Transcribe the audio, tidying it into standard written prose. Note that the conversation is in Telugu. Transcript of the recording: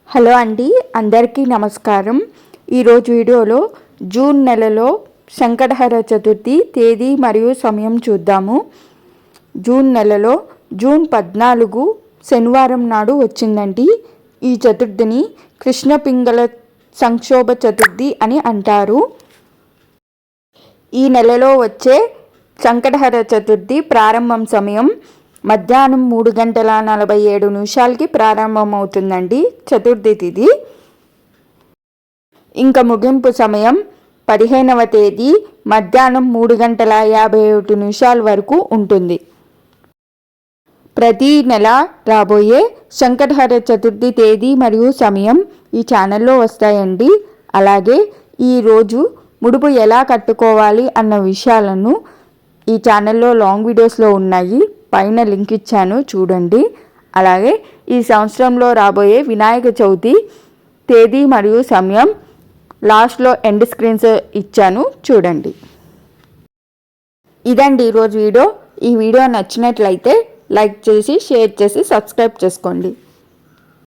హలో అండి, అందరికీ నమస్కారం. ఈరోజు వీడియోలో జూన్ నెలలో సంకటహర చతుర్థి తేదీ మరియు సమయం చూద్దాము. జూన్ నెలలో జూన్ 14 శనివారం నాడు వచ్చిందండి. ఈ చతుర్థిని కృష్ణ పింగళ సంక్షోభ చతుర్థి అని అంటారు. ఈ నెలలో వచ్చే సంకటహర చతుర్థి ప్రారంభం సమయం మధ్యాహ్నం 3:47 ప్రారంభమవుతుందండి చతుర్థి తిథి. ఇంకా ముగింపు సమయం 15వ తేదీ మధ్యాహ్నం 3:51 వరకు ఉంటుంది. ప్రతి నెల రాబోయే సంకటహర చతుర్థి తేదీ మరియు సమయం ఈ ఛానల్లో వస్తాయండి. అలాగే ఈరోజు ముడుపు ఎలా కట్టుకోవాలి అన్న విషయాలను ఈ ఛానల్లో లాంగ్ వీడియోస్లో ఉన్నాయి, పైన లింక్ ఇచ్చాను చూడండి. అలాగే ఈ సంవత్సరంలో రాబోయే వినాయక చవితి తేదీ మరియు సమయం లాస్ట్లో ఎండ్ స్క్రీన్స్ ఇచ్చాను చూడండి. ఇదండి ఈరోజు వీడియో. ఈ వీడియో నచ్చినట్లయితే లైక్ చేసి షేర్ చేసి సబ్స్క్రైబ్ చేసుకోండి.